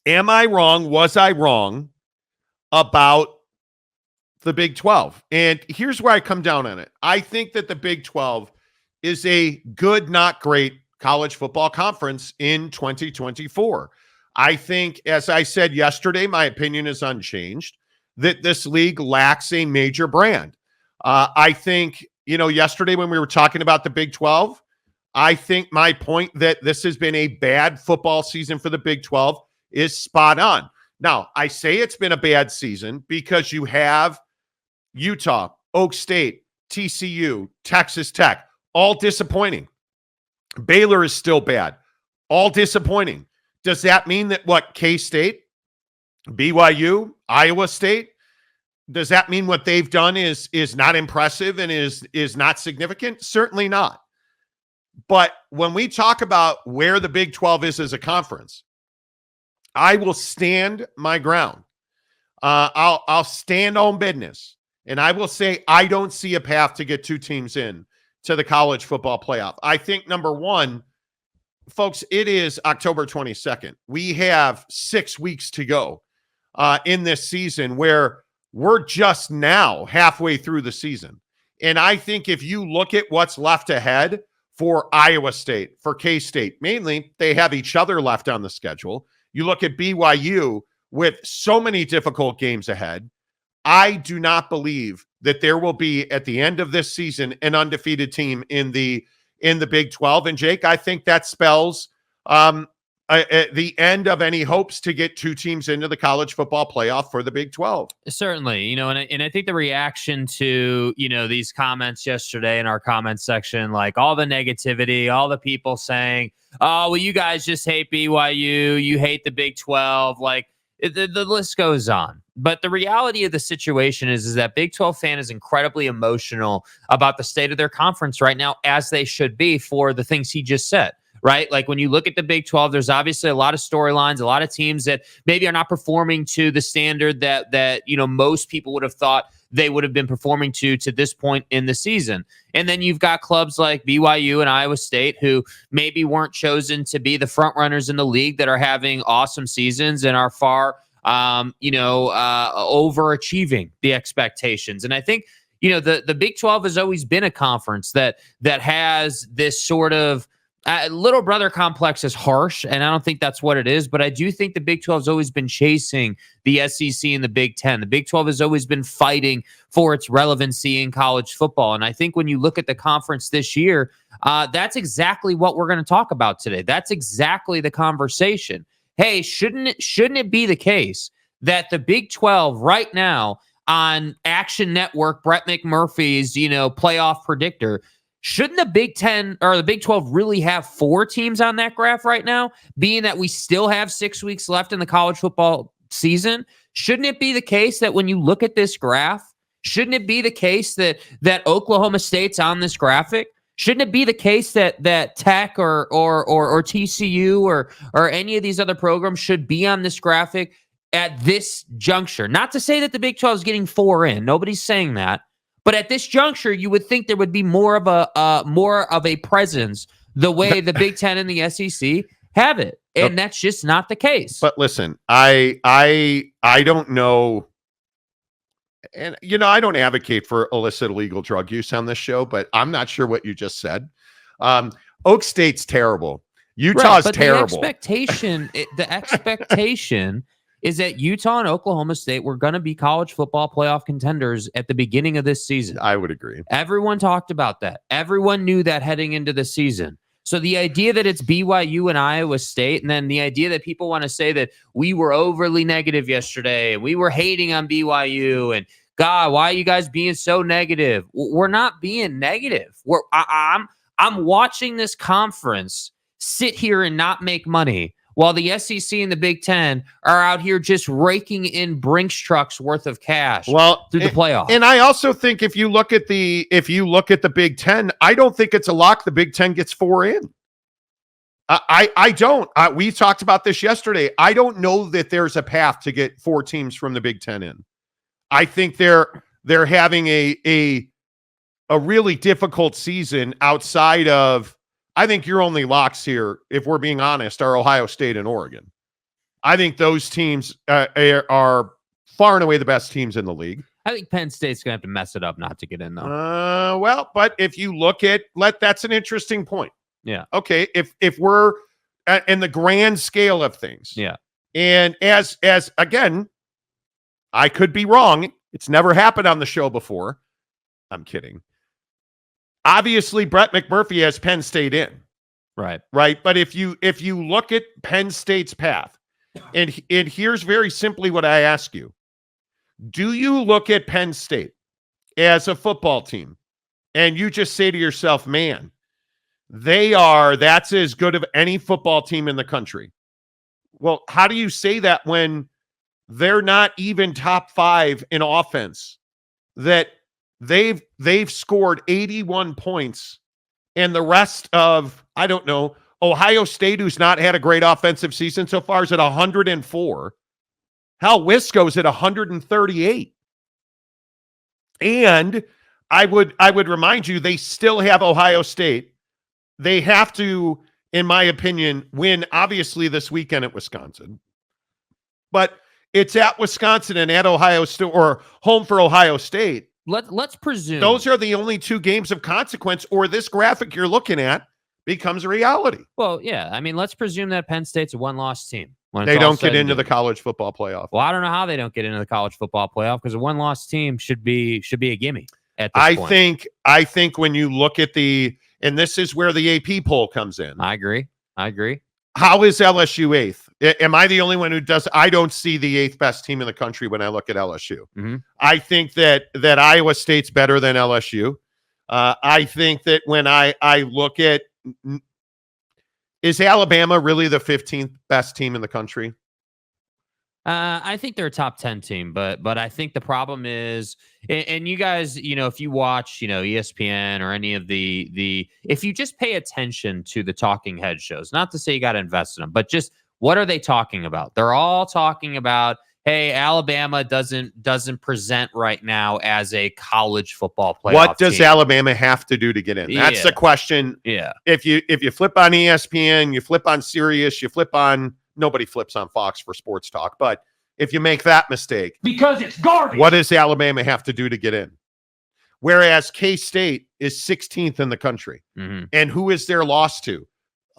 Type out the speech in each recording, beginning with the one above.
Am I wrong? Was I wrong about the Big 12? And here's where I come down on it. I think that the Big 12 is a good, not great college football conference in 2024. I think, as I said yesterday, my opinion is unchanged, that this league lacks a major brand. I think, yesterday when we were talking about the Big 12, I think my point that this has been a bad football season for the Big 12 is spot on. Now, I say it's been a bad season because you have Utah, Oak State, TCU, Texas Tech, all disappointing. Baylor is still bad, all disappointing. Does that mean that K-State, BYU, Iowa State, does that mean what they've done is not impressive and is not significant? Certainly not. But when we talk about where the Big 12 is as a conference, I will stand my ground. I'll stand on business, and I will say I don't see a path to get two teams in to the college football playoff. I think, number one, folks, it is October 22nd. We have 6 weeks to go in this season where we're just now halfway through the season. And I think if you look at what's left ahead for Iowa State, for K-State, mainly they have each other left on the schedule. You look at BYU with so many difficult games ahead. I do not believe that there will be, at the end of this season, an undefeated team in the Big 12. And Jake, I think that spells the end of any hopes to get two teams into the college football playoff for the Big 12. Certainly, and I think the reaction to, these comments yesterday in our comments section, like all the negativity, all the people saying, oh, well, you guys just hate BYU, you hate the Big 12, like the list goes on. But the reality of the situation is that Big 12 fan is incredibly emotional about the state of their conference right now, as they should be for the things he just said. Right? Like when you look at the Big 12, there's obviously a lot of storylines, a lot of teams that maybe are not performing to the standard that most people would have thought they would have been performing to this point in the season. And then you've got clubs like BYU and Iowa State who maybe weren't chosen to be the front runners in the league that are having awesome seasons and are far overachieving the expectations. And I think, the Big 12 has always been a conference that has this sort of little brother complex is harsh, and I don't think that's what it is, but I do think the Big 12 has always been chasing the SEC and the Big 10. The Big 12 has always been fighting for its relevancy in college football, and I think when you look at the conference this year, that's exactly what we're going to talk about today. That's exactly the conversation. Hey, shouldn't it be the case that the Big 12 right now on Action Network, Brett McMurphy's, playoff predictor, shouldn't the Big 10 or the Big 12 really have 4 teams on that graph right now, being that we still have 6 weeks left in the college football season? Shouldn't it be the case that when you look at this graph, shouldn't it be the case that Oklahoma State's on this graphic? Shouldn't it be the case that Tech or TCU or any of these other programs should be on this graphic at this juncture? Not to say that the Big 12 is getting 4 in. Nobody's saying that. But at this juncture, you would think there would be more of a presence the way the Big 10 and the SEC have it, and that's just not the case. But listen, I don't know, and I don't advocate for illicit illegal drug use on this show, but I'm not sure what you just said. Oak State's terrible. Utah's terrible. The expectation is that Utah and Oklahoma State were going to be college football playoff contenders at the beginning of this season. I would agree. Everyone talked about that. Everyone knew that heading into the season. So the idea that it's BYU and Iowa State, and then the idea that people want to say that we were overly negative yesterday, we were hating on BYU, and God, why are you guys being so negative? We're not being negative. I'm watching this conference sit here and not make money, while the SEC and the Big 10 are out here just raking in Brinks trucks worth of cash through the playoffs. And I also think if you look at the Big 10, I don't think it's a lock the Big 10 gets 4 in. I don't. We talked about this yesterday. I don't know that there's a path to get 4 teams from the Big 10 in. I think they're having a really difficult season outside of, I think your only locks here, if we're being honest, are Ohio State and Oregon. I think those teams are far and away the best teams in the league. I think Penn State's going to have to mess it up not to get in, though. Well, but if you look at that's an interesting point. Yeah. Okay. If we're in the grand scale of things. Yeah. And as again, I could be wrong. It's never happened on the show before. I'm kidding. Obviously, Brett McMurphy has Penn State in. Right. Right. But if you look at Penn State's path, and here's very simply what I ask you. Do you look at Penn State as a football team and you just say to yourself, man, that's as good of any football team in the country? Well, how do you say that when they're not even top 5 in offense? That they've scored 81 points and the rest of, I don't know, Ohio State, who's not had a great offensive season so far, is at 104. Hell, Wisco's at 138. And I would remind you, they still have Ohio State. They have to, in my opinion, win, obviously, this weekend at Wisconsin. But it's at Wisconsin and at Ohio State, or home for Ohio State. Let's presume those are the only 2 games of consequence, or this graphic you're looking at becomes a reality. Well, yeah. I mean, let's presume that Penn State's a one-loss team. They don't get into the college football playoff. Well, I don't know how they don't get into the college football playoff, because a one-loss team should be a gimme at this point. I think when you look at and this is where the AP poll comes in. I agree. How is LSU 8th? Am I the only one who does? I don't see the 8th best team in the country when I look at LSU. Mm-hmm. I think that Iowa State's better than LSU. I think that when I look at, is Alabama really the 15th best team in the country? I think they're a top 10 team, but I think the problem is, and you guys, if you watch, ESPN or any of the, if you just pay attention to the talking head shows, not to say you got to invest in them, but just what are they talking about? They're all talking about, hey, Alabama doesn't present right now as a college football playoff What does team. Alabama have to do to get in? That's the question. Yeah. If you flip on ESPN, you flip on Sirius, you flip on, nobody flips on Fox for sports talk, but if you make that mistake, because it's garbage, what does Alabama have to do to get in? Whereas K-State is 16th in the country. Mm-hmm. And who is their loss to?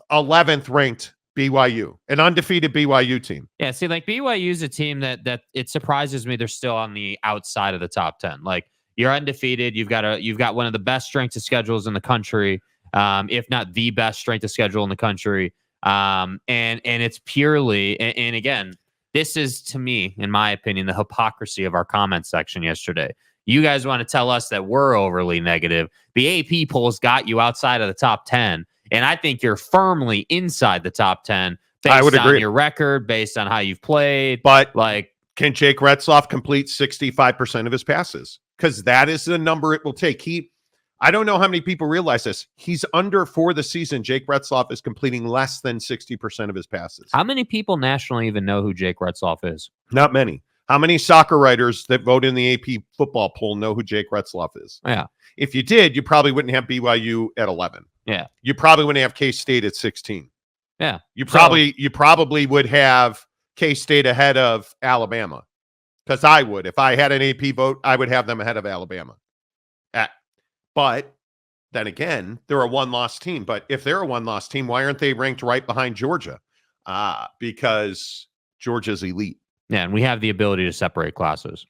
11th ranked BYU, an undefeated BYU team. Yeah, see, like BYU is a team that it surprises me they're still on the outside of the top 10. Like, you're undefeated, you've got one of the best strength of schedules in the country, if not the best strength of schedule in the country. And it's purely, and again, this is, to me, in my opinion, the hypocrisy of our comment section yesterday. You guys want to tell us that we're overly negative. The AP polls got you outside of the top 10, and I think you're firmly inside the top 10 based on your record, based on how you've played. But like, can Jake Retzloff complete 65% of his passes? Because that is the number it will take. I don't know how many people realize this. He's under, for the season, Jake Retzloff is completing less than 60% of his passes. How many people nationally even know who Jake Retzloff is? Not many. How many soccer writers that vote in the AP football poll know who Jake Retzloff is? Yeah. If you did, you probably wouldn't have BYU at 11. Yeah. You probably wouldn't have K-State at 16. Yeah. You probably would have K-State ahead of Alabama. Because I would. If I had an AP vote, I would have them ahead of Alabama. But then again, they're a one-loss team. But if they're a one-loss team, why aren't they ranked right behind Georgia? Because Georgia's elite. Yeah, and we have the ability to separate classes.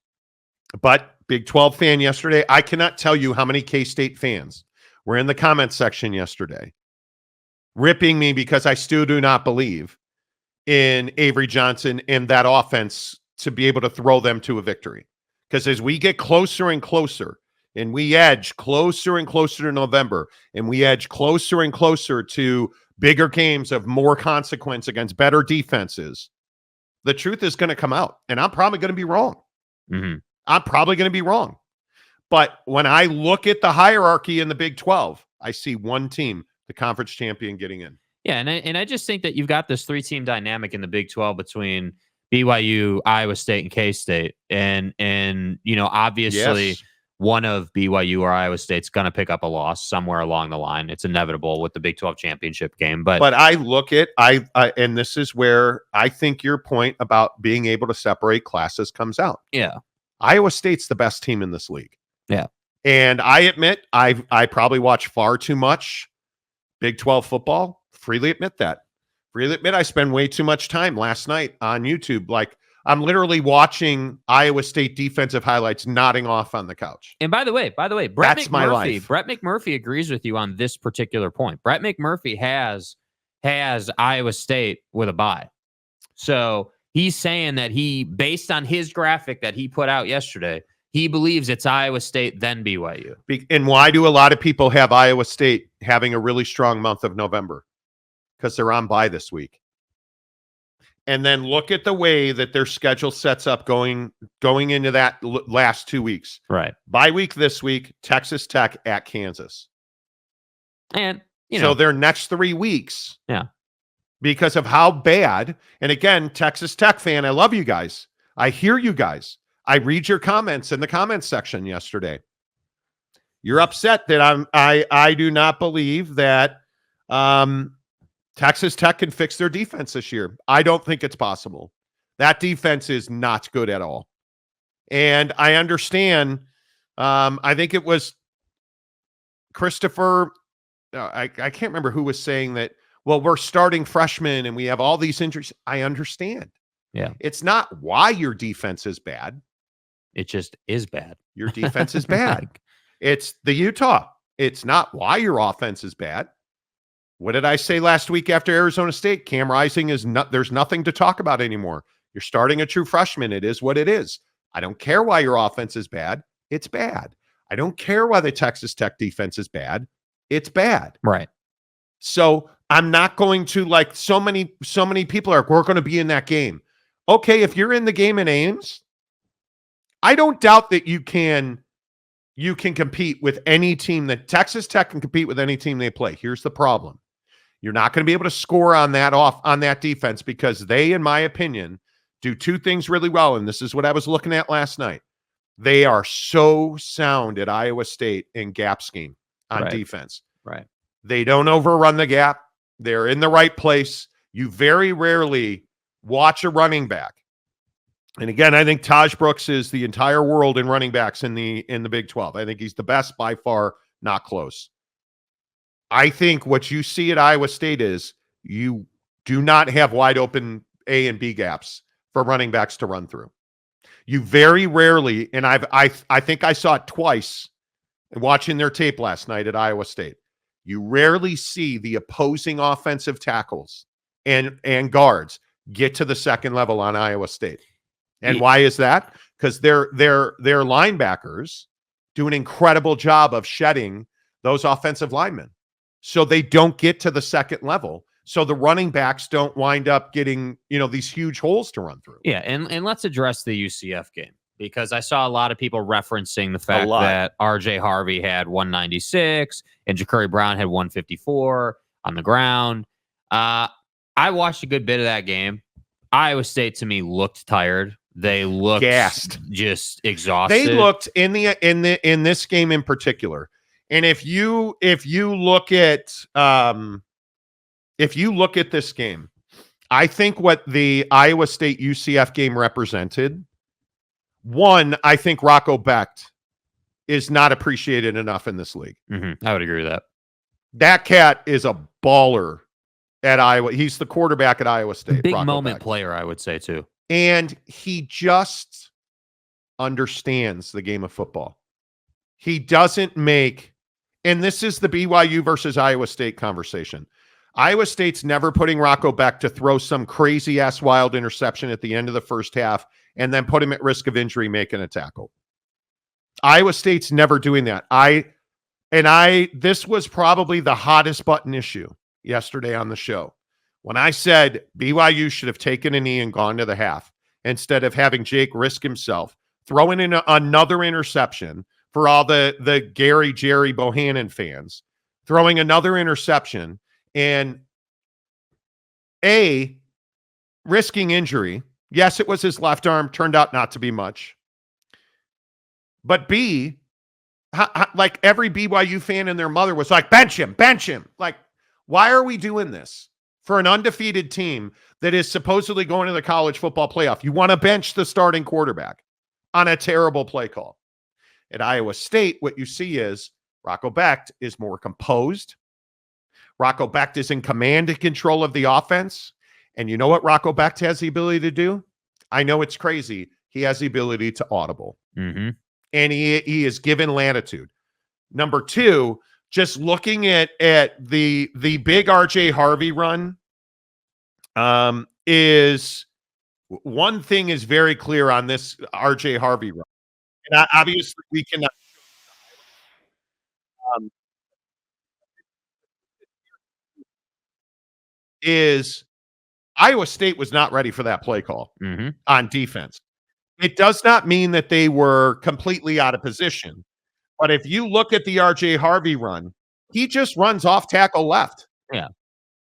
But Big 12 fan yesterday, I cannot tell you how many K-State fans were in the comments section yesterday ripping me because I still do not believe in Avery Johnson and that offense to be able to throw them to a victory. Because as we get closer and closer, and we edge closer and closer to November, and we edge closer and closer to bigger games of more consequence against better defenses, the truth is going to come out. And I'm probably going to be wrong. Mm-hmm. I'm probably going to be wrong. But when I look at the hierarchy in the Big 12, I see one team, the conference champion, getting in. Yeah, and I just think that you've got this 3-team dynamic in the Big 12 between BYU, Iowa State, and K-State. And obviously, yes, one of BYU or Iowa State's going to pick up a loss somewhere along the line. It's inevitable with the Big 12 championship game. But I look at and this is where I think your point about being able to separate classes comes out. yeah, Iowa State's the best team in this league. yeah. And I admit I probably watch far too much Big 12 football. Freely admit that. Freely admit I spend way too much time last night on YouTube. Like, I'm literally watching Iowa State defensive highlights, nodding off on the couch. And by the way, Brett That's McMurphy, my life. Brett McMurphy agrees with you on this particular point. Brett McMurphy has Iowa State with a bye. So he's saying that based on his graphic that he put out yesterday, he believes it's Iowa State, then BYU. And why do a lot of people have Iowa State having a really strong month of November? Because they're on bye this week. And then look at the way that their schedule sets up going into that last 2 weeks. Right. Bye week this week, Texas Tech at Kansas. And, so their next 3 weeks. Yeah. Because of how bad. And again, Texas Tech fan, I love you guys. I hear you guys. I read your comments in the comments section yesterday. You're upset that I do not believe that Texas Tech can fix their defense this year. I don't think it's possible. That defense is not good at all. And I understand. I think it was Christopher. I can't remember who was saying that, well, we're starting freshmen and we have all these injuries. I understand. Yeah. It's not why your defense is bad. It just is bad. Your defense is bad. It's the Utah. It's not why your offense is bad. What did I say last week after Arizona State? Cam Rising is not, there's nothing to talk about anymore. You're starting a true freshman. It is what it is. I don't care why your offense is bad. It's bad. I don't care why the Texas Tech defense is bad. It's bad. Right. So I'm not going to, like, so many people are, we're going to be in that game. Okay, if you're in the game in Ames, I don't doubt that you can compete with any team. That Texas Tech can compete with any team they play. Here's the problem. You're not going to be able to score on that defense because they, in my opinion, do two things really well. And this is what I was looking at last night. They are so sound at Iowa State in gap scheme on defense. Right. They don't overrun the gap. They're in the right place. You very rarely watch a running back. And again, I think Taj Brooks is the entire world in running backs in the Big 12. I think he's the best by far, not close. I think what you see at Iowa State is you do not have wide open A and B gaps for running backs to run through. You very rarely, and I think I saw it twice watching their tape last night at Iowa State. You rarely see the opposing offensive tackles and guards get to the second level on Iowa State. And why is that? Because their linebackers do an incredible job of shedding those offensive linemen. So they don't get to the second level. So the running backs don't wind up getting, these huge holes to run through. Yeah, and let's address the UCF game, because I saw a lot of people referencing the fact that RJ Harvey had 196 and Ja'Cory Brown had 154 on the ground. I watched a good bit of that game. Iowa State, to me, looked tired. They looked gassed, just exhausted. They looked in this game in particular. And if you look at this game, I think what the Iowa State UCF game represented, one, I think Rocco Becht is not appreciated enough in this league. Mm-hmm. I would agree with that. That cat is a baller at Iowa. He's the quarterback at Iowa State. Big Rocco moment Becht. player, I would say, too. And he just understands the game of football. He doesn't make, and this is the BYU versus Iowa State conversation. Iowa State's never putting Rocco Becht to throw some crazy-ass wild interception at the end of the first half and then put him at risk of injury making a tackle. Iowa State's never doing that. This was probably the hottest button issue yesterday on the show. When I said BYU should have taken a knee and gone to the half instead of having Jake risk himself, throwing in another interception for all the Jerry Bohannon fans, throwing another interception and risking injury. Yes, it was his left arm, turned out not to be much. But B, like every BYU fan and their mother was like, bench him, bench him. Like, why are we doing this for an undefeated team that is supposedly going to the college football playoff? You want to bench the starting quarterback on a terrible play call. At Iowa State, what you see is Rocco Becht is more composed. Rocco Becht is in command and control of the offense. And you know what Rocco Becht has the ability to do? I know it's crazy. He has the ability to audible. Mm-hmm. And he is given latitude. Number two, just looking at the big RJ Harvey run, is one thing is very clear on this RJ Harvey run. And obviously we cannot. Is Iowa State was not ready for that play call on defense. It does not mean that they were completely out of position. But if you look at the RJ Harvey run, he just runs off tackle left. Yeah.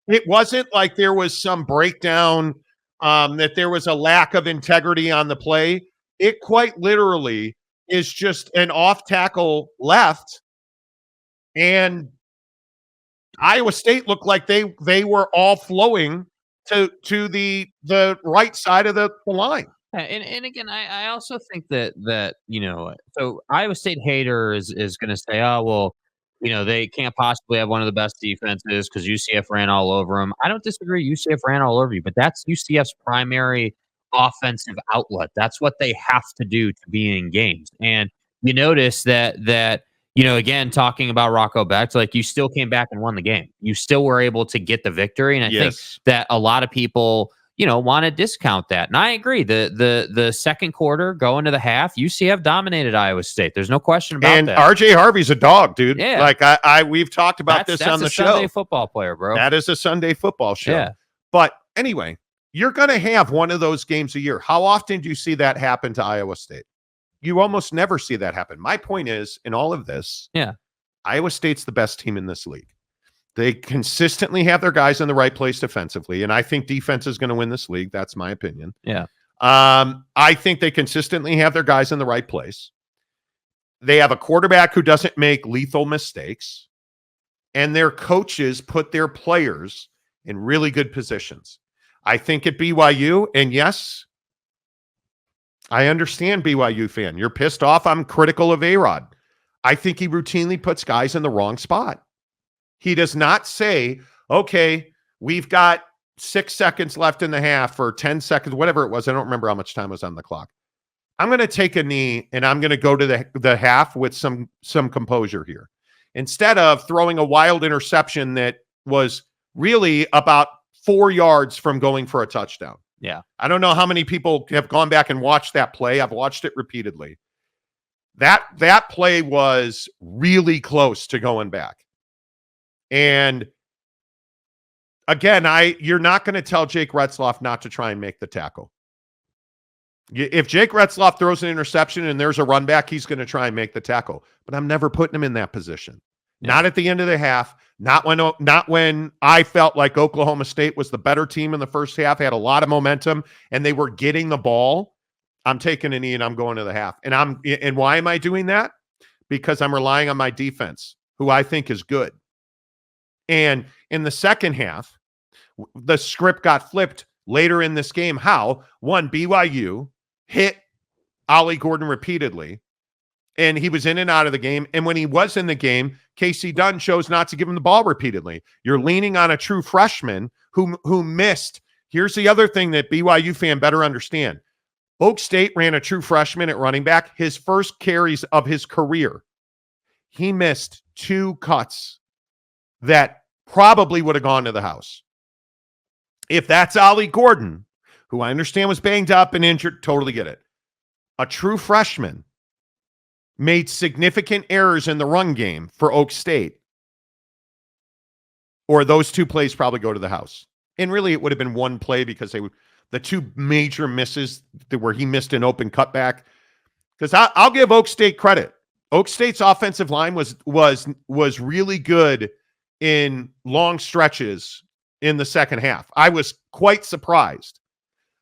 It wasn't like there was some breakdown, that there was a lack of integrity on the play. It quite literally is just an off tackle left. And Iowa State looked like they were all flowing to the right side of the line. And again, I also think that so Iowa State hater is going to say, oh well, they can't possibly have one of the best defenses because UCF ran all over them. I don't disagree. UCF ran all over you, but that's UCF's primary offensive outlet. That's what they have to do to be in games. And you notice that again, talking about Rocco Becht, like you still came back and won the game. You still were able to get the victory. And I think that a lot of people want to discount that. And I agree. The second quarter going to the half, UCF dominated Iowa State. There's no question about that. And RJ Harvey's a dog, dude. Yeah. Like we've talked about this on the show. That's a Sunday football player, bro. That is a Sunday football show. Yeah. But anyway, you're going to have one of those games a year. How often do you see that happen to Iowa State? You almost never see that happen. My point is, in all of this, Iowa State's the best team in this league. They consistently have their guys in the right place defensively, and I think defense is going to win this league. That's my opinion. Yeah. I think they consistently have their guys in the right place. They have a quarterback who doesn't make lethal mistakes, and their coaches put their players in really good positions. I think at BYU, and yes, I understand BYU fan. You're pissed off. I'm critical of A-Rod. I think he routinely puts guys in the wrong spot. He does not say, okay, we've got 6 seconds left in the half or 10 seconds, whatever it was. I don't remember how much time was on the clock. I'm going to take a knee and I'm going to go to the half with some composure here. Instead of throwing a wild interception that was really about 4 yards from going for a touchdown. Yeah. I don't know how many people have gone back and watched that play. I've watched it repeatedly. That play was really close to going back. And again, you're not going to tell Jake Retzloff not to try and make the tackle. If Jake Retzloff throws an interception and there's a run back, he's going to try and make the tackle. But I'm never putting him in that position. Yeah. Not at the end of the half. Not when I felt like Oklahoma State was the better team in the first half, had a lot of momentum, and they were getting the ball. I'm taking a knee and I'm going to the half. And why am I doing that? Because I'm relying on my defense, who I think is good. And in the second half, the script got flipped later in this game. How? One, BYU hit Ollie Gordon repeatedly, and he was in and out of the game. And when he was in the game, Casey Dunn chose not to give him the ball repeatedly. You're leaning on a true freshman who missed. Here's the other thing that BYU fan better understand. Oak State ran a true freshman at running back. His first carries of his career, he missed 2 cuts that probably would have gone to the house. If that's Ollie Gordon, who I understand was banged up and injured, totally get it. A true freshman made significant errors in the run game for Oak State, or those 2 plays probably go to the house. And really, it would have been 1 play because the 2 major misses where he missed an open cutback. Because I'll give Oak State credit. Oak State's offensive line was really good in long stretches in the second half. I was quite surprised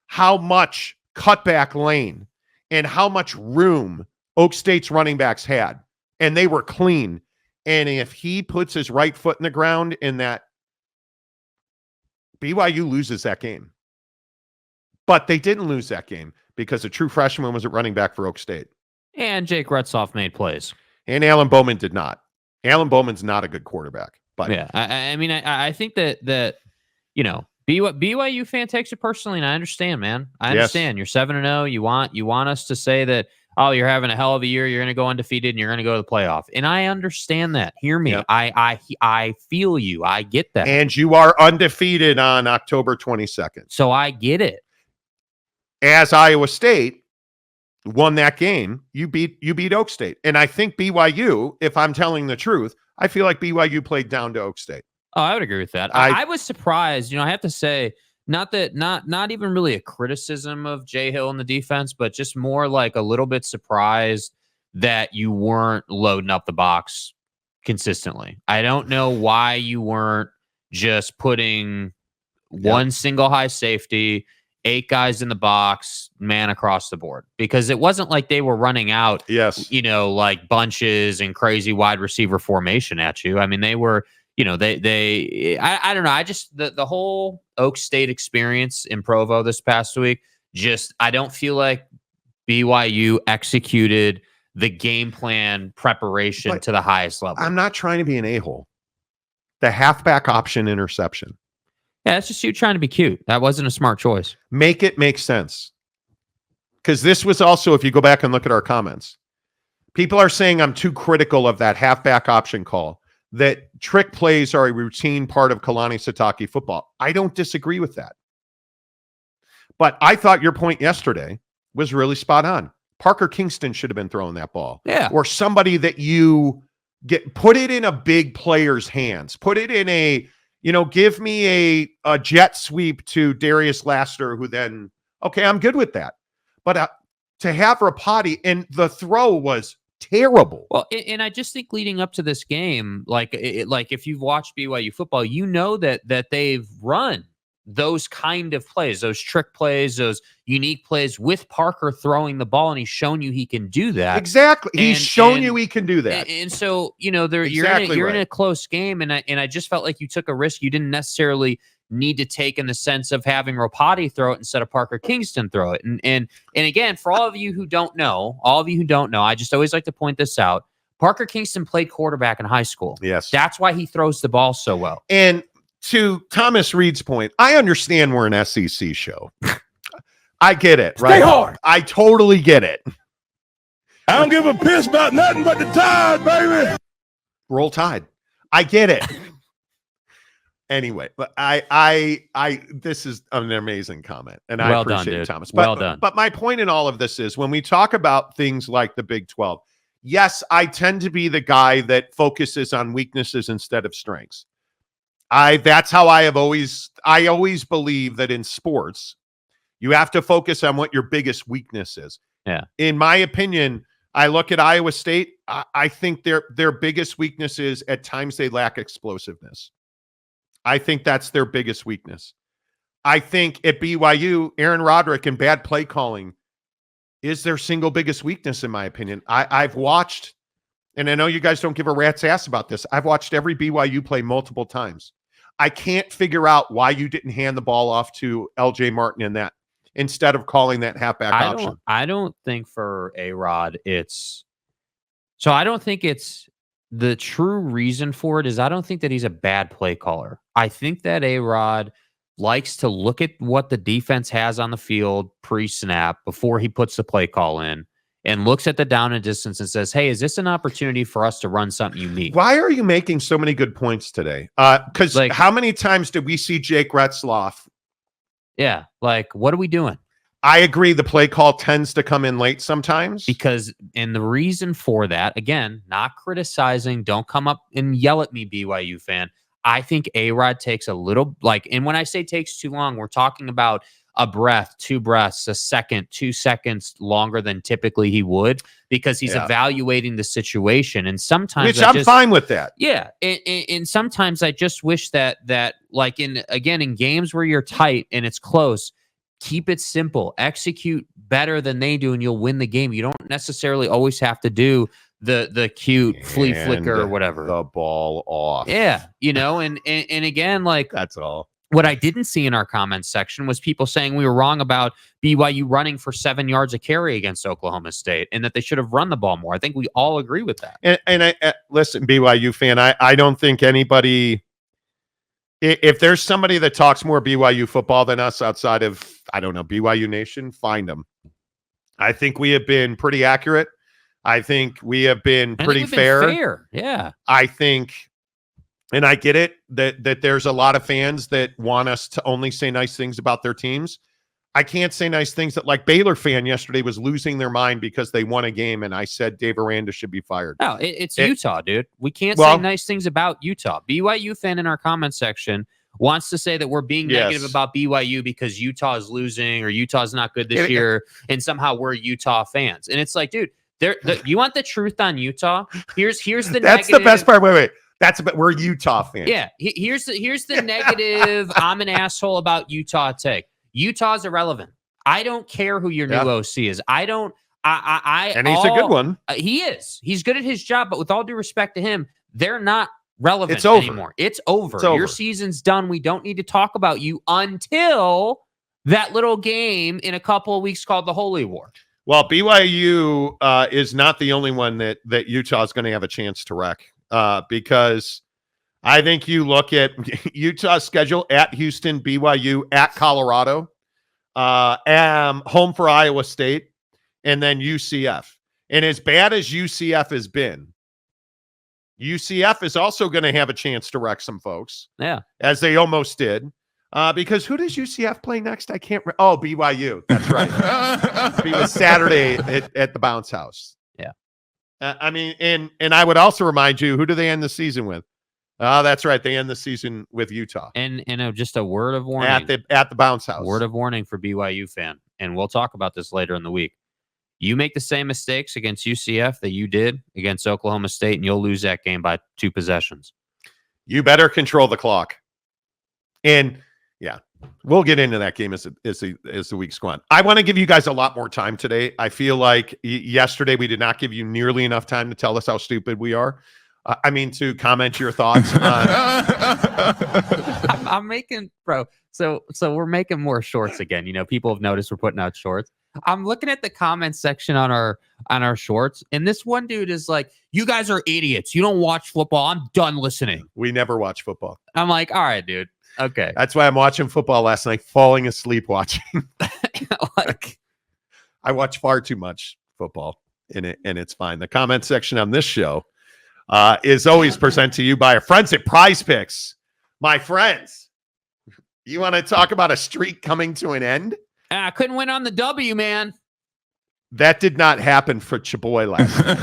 how much cutback lane and how much room Oak State's running backs had. and they were clean. And if he puts his right foot in the ground in that, BYU loses that game. But they didn't lose that game because a true freshman was at running back for Oak State. And Jake Retzloff made plays. And Alan Bowman did not. Alan Bowman's not a good quarterback. But yeah, I mean, I think that you know, BYU fan takes it personally, and I understand, man. I understand. You're 7-0. You want us to say that, oh, you're having a hell of a year. You're going to go undefeated, and you're going to go to the playoff. And I understand that. Hear me. Yep. I feel you. I get that. And you are undefeated on October 22nd. So I get it. As Iowa State won that game, you beat Oak State. And I think BYU, if I'm telling the truth, I feel like BYU played down to Oak State. Oh, I would agree with that. I was surprised. You know, I have to say, not even really a criticism of Jay Hill in the defense, but just more like a little bit surprised that you weren't loading up the box consistently. I don't know why you weren't just putting one single high safety, 8 guys in the box, man across the board, because it wasn't like they were running out, you know, like bunches and crazy wide receiver formation at you. I mean, they were, you know, I don't know. I just, the whole Oak State experience in Provo this past week, I don't feel like BYU executed the game plan preparation to the highest level. I'm not trying to be an a-hole. The halfback option interception. Yeah, that's just you trying to be cute. That wasn't a smart choice. Make it make sense. Because this was also, if you go back and look at our comments, people are saying I'm too critical of that halfback option call, that trick plays are a routine part of Kalani Sitake football. I don't disagree with that. But I thought your point yesterday was really spot on. Parker Kingston should have been throwing that ball. Yeah. Or somebody that you put it in a big player's hands. Put it in a, you know, give me a jet sweep to Darius Laster, who then, okay, I'm good with that. But to have Rapati, and the throw was terrible. Well, and I just think leading up to this game, like if you've watched BYU football, you know that they've run those kind of plays, those trick plays, those unique plays with Parker throwing the ball, and he's shown you he can do that. Exactly. He's shown you he can do that. And so, you know, you're in a close game, and I just felt like you took a risk you didn't necessarily need to take, in the sense of having Rapati throw it instead of Parker Kingston throw it. And again, for all of you who don't know, I just always like to point this out. Parker Kingston played quarterback in high school. Yes. That's why he throws the ball so well. And to Thomas Reed's point, I understand we're an SEC show. I get it, right? Stay hard. I totally get it. I don't give a piss about nothing but the Tide, baby. Roll Tide. I get it. Anyway, but this is an amazing comment, and I appreciate it, Thomas. But, well done. But my point in all of this is, when we talk about things like the Big 12, yes, I tend to be the guy that focuses on weaknesses instead of strengths. That's how I always believe that in sports, you have to focus on what your biggest weakness is. Yeah. In my opinion, I look at Iowa State. I think their biggest weakness is at times they lack explosiveness. I think that's their biggest weakness. I think at BYU, Aaron Roderick and bad play calling is their single biggest weakness, in my opinion. I've watched, and I know you guys don't give a rat's ass about this, I've watched every BYU play multiple times. I can't figure out why you didn't hand the ball off to LJ Martin in that, instead of calling that halfback option. I don't think for A-Rod I don't think it's the true reason for it is I don't think that he's a bad play caller. I think that A-Rod likes to look at what the defense has on the field pre-snap before he puts the play call in, and looks at the down and distance and says, hey, is this an opportunity for us to run something unique? Why are you making so many good points today? Because how many times did we see Jake Retzloff? Yeah, like, what are we doing? I agree. The play call tends to come in late sometimes. And the reason for that, again, not criticizing, don't come up and yell at me, BYU fan. I think A-Rod takes a little, and when I say takes too long, we're talking about a breath, 2 breaths, a second, 2 seconds longer than typically he would, because he's evaluating the situation. And sometimes, which I'm fine with that. Yeah. And sometimes I just wish that like in games where you're tight and it's close, keep it simple, execute better than they do, and you'll win the game. You don't necessarily always have to do the cute flea flicker or whatever. The ball off. Yeah, and again, like That's all. what I didn't see in our comments section was people saying we were wrong about BYU running for 7 yards a carry against Oklahoma State and that they should have run the ball more. I think we all agree with that. And I listen, BYU fan, I don't think anybody, if there's somebody that talks more BYU football than us outside of, I don't know, BYU Nation, find them. I think we have been pretty accurate. I think we have been pretty fair. Yeah. I think, and I get it, that there's a lot of fans that want us to only say nice things about their teams. I can't say nice things that, like, Baylor fan yesterday was losing their mind because they won a game, and I said Dave Aranda should be fired. No, it's Utah, dude. We can't say nice things about Utah. BYU fan in our comment section wants to say that we're being negative about BYU because Utah is losing or Utah's not good this year, and somehow we're Utah fans. And it's like, dude, you want the truth on Utah? Here's the That's negative. the best part. Wait. We're Utah fans. Yeah. Here's the negative. I'm an asshole about Utah take. Utah's irrelevant. I don't care who your new OC is. I don't. And he's a good one. He is. He's good at his job. But with all due respect to him, they're not relevant anymore. It's over. Your season's done. We don't need to talk about you until that little game in a couple of weeks called the Holy War. Well, BYU is not the only one that Utah is going to have a chance to wreck. Because I think you look at Utah's schedule at Houston, BYU, at Colorado, home for Iowa State, and then UCF. And as bad as UCF has been, UCF is also going to have a chance to wreck some folks. Yeah. As they almost did. Because who does UCF play next? I can't BYU. That's right. It was Saturday at the Bounce House. I mean, and I would also remind you, who do they end the season with? That's right. They end the season with Utah. And just a word of warning. At the Bounce House. Word of warning for BYU fan. And we'll talk about this later in the week. You make the same mistakes against UCF that you did against Oklahoma State, and you'll lose that game by 2 possessions. You better control the clock. And, yeah, we'll get into that game as the week's go on. I want to give you guys a lot more time today. I feel like yesterday we did not give you nearly enough time to tell us how stupid we are. To comment your thoughts on. I'm making, bro. So we're making more shorts again. People have noticed we're putting out shorts. I'm looking at the comment section on our shorts, and this one dude is like, "You guys are idiots. You don't watch football. I'm done listening." We never watch football. I'm like, all right, dude. Okay. That's why I'm watching football last night, falling asleep watching. I watch far too much football in it, and it's fine. The comment section on this show is always presented to you by our friends at Prize Picks. My friends, you want to talk about a streak coming to an end? I couldn't win on the W, man. That did not happen for Chaboy last night.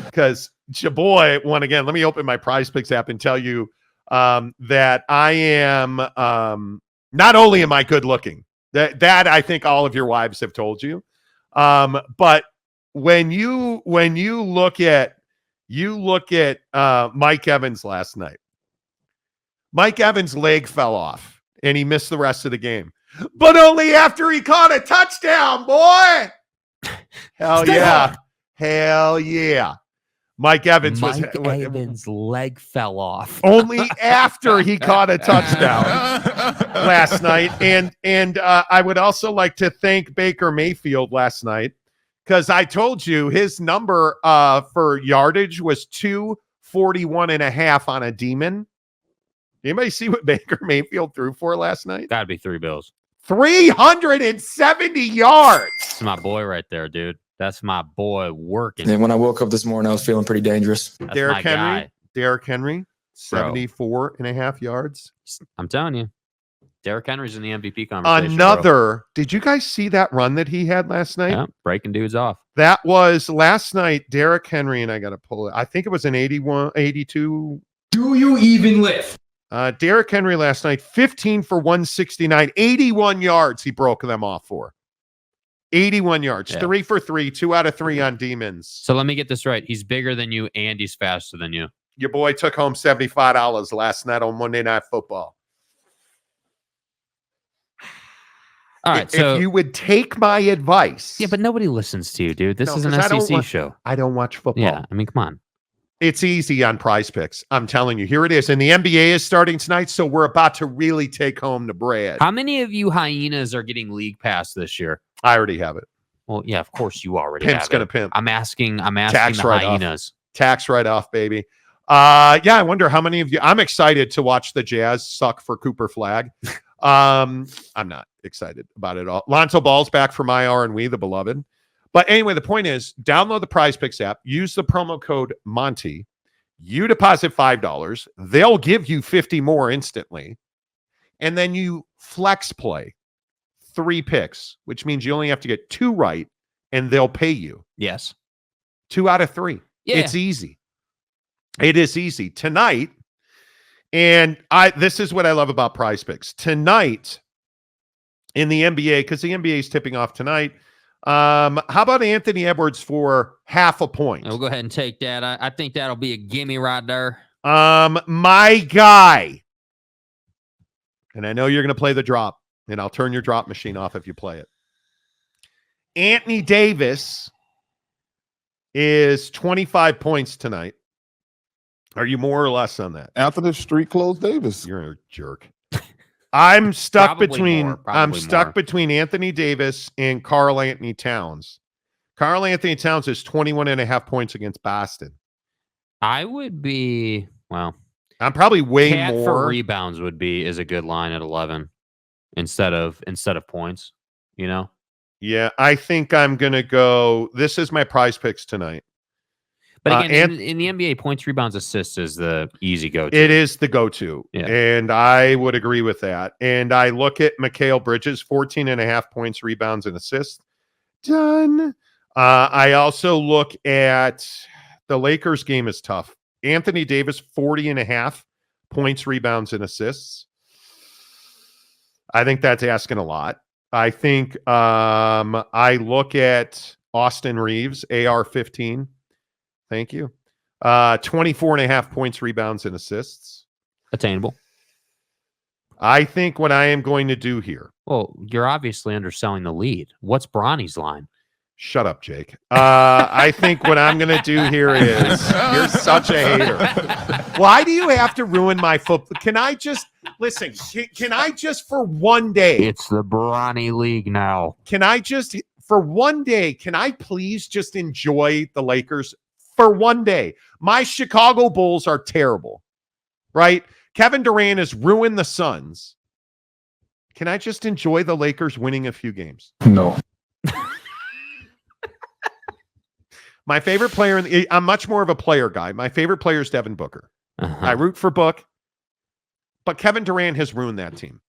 Because Chaboy won again. Let me open my Prize Picks app and tell you that I am not only am I good looking, that I think all of your wives have told you, but when you look at Mike Evans last night, Mike Evans' leg fell off and he missed the rest of the game, but only after he caught a touchdown, boy. Hell yeah. Mike Evans' leg fell off only after he caught a touchdown last night. And I would also like to thank Baker Mayfield last night, because I told you his number for yardage was 241.5 on a demon. Anybody see what Baker Mayfield threw for last night? Gotta be 3 bills. 370 yards. That's my boy right there, dude. That's my boy working. And when I woke up this morning, I was feeling pretty dangerous. That's Derrick my Henry. guy. Derrick Henry, 74.5 yards. I'm telling you, Derrick Henry's in the MVP conversation. Did you guys see that run that he had last night? Yeah, breaking dudes off. That was last night. Derrick Henry, and I got to pull it. I think it was an 82. Do you even lift? Derrick Henry last night, 15 for 169, 81 yards. He broke them off for 81 yards, 3 for 3, 2 out of 3 on demons. So let me get this right. He's bigger than you and he's faster than you. Your boy took home $75 last night on Monday Night Football. All right, so if you would take my advice. yeah, but nobody listens to you, dude. This No, is an 'cause I don't SEC show. I don't watch football. Yeah, I mean, come on. It's easy on Prize Picks. I'm telling you, here it is. And the NBA is starting tonight, so we're about to really take home the bread. How many of you hyenas are getting league pass this year? I already have it. Well, yeah, of course you already Pimp's have gonna it. pimp. I'm asking Tax the write-off. hyenas. Tax write-off, baby. Yeah, I wonder how many of you. I'm excited to watch the Jazz suck for Cooper Flag. I'm not excited about it at all. Lonzo Ball's back from IR and we, the beloved. But anyway, the point is, download the Prize Picks app, use the promo code Monty. You deposit $5, they'll give you 50 more instantly. And then you flex play 3 picks, which means you only have to get 2 right and they'll pay you. Yes. 2 out of 3. Yeah. It's easy. It is easy. Tonight, and this is what I love about Prize Picks. Tonight in the NBA, because the NBA is tipping off tonight. How about Anthony Edwards for half a point? We'll go ahead and take that. I think that'll be a gimme right there. My guy. And I know you're going to play the drop, and I'll turn your drop machine off if you play it. Anthony Davis is 25 points tonight. Are you more or less on that? After the street clothes Davis. You're a jerk. I'm stuck Probably more. between Anthony Davis and Karl Anthony Towns. Karl Anthony Towns is 21.5 points against Boston. I would be, well, I'm probably way Cat more. for rebounds is a good line at 11 instead of points, you know? Yeah, I think I'm going to go. This is my Prize Picks tonight. But again, in the NBA, points, rebounds, assists is the easy go-to. It is the go-to. Yeah. And I would agree with that. And I look at Mikal Bridges, 14.5 points, rebounds, and assists. Done. I also look at the Lakers game is tough. Anthony Davis, 40.5 points, rebounds, and assists. I think that's asking a lot. I think I look at Austin Reeves, AR 15. Thank you. 24.5 points, rebounds, and assists. Attainable. I think what I am going to do here. Well, you're obviously underselling the lead. What's Bronny's line? Shut up, Jake. I think what I'm going to do here is you're such a hater. Why do you have to ruin my football? Can I just listen? Can I just for one day? It's the Bronny League now. Can I just for one day? Can I please just enjoy the Lakers for one day? My Chicago Bulls are terrible, right? Kevin Durant has ruined the Suns. Can I just enjoy the Lakers winning a few games? No. My favorite player, I'm much more of a player guy. My favorite player is Devin Booker. I root for Book, but Kevin Durant has ruined that team.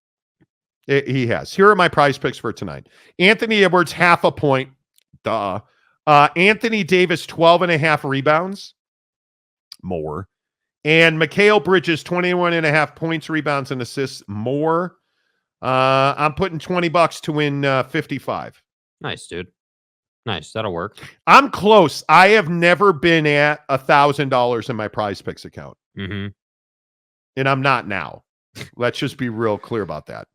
He has. Here are my Prize Picks for tonight. Anthony Edwards, half a point. Duh. Anthony Davis, 12.5 rebounds. More. And Mikal Bridges, 21.5 points, rebounds, and assists. More. I'm putting $20 to win 55. Nice, dude. Nice. That'll work. I'm close. I have never been at $1,000 in my Prize Picks account. Mm-hmm. And I'm not now. Let's just be real clear about that.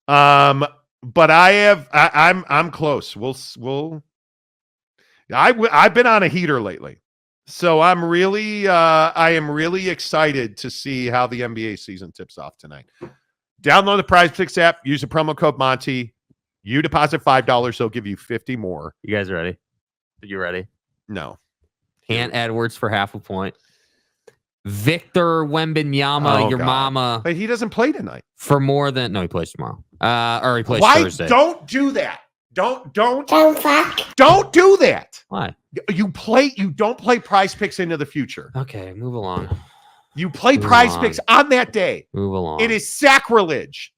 But I'm close. I've been on a heater lately. So I am really excited to see how the NBA season tips off tonight. Download the Prize Picks app, use the promo code Monty. You deposit $5, they'll give you 50 more. You guys ready? Are you ready? No. Ant Edwards for half a point. Victor Wembanyama, your God. mama. But he doesn't play tonight. For more than he plays tomorrow. Or he plays Why? Thursday. Don't do that. Don't fuck. Don't do that. Why? You don't play Prize Picks into the future. Okay, move along. You play Move Prize on. Picks on that day. Move along. It is sacrilege.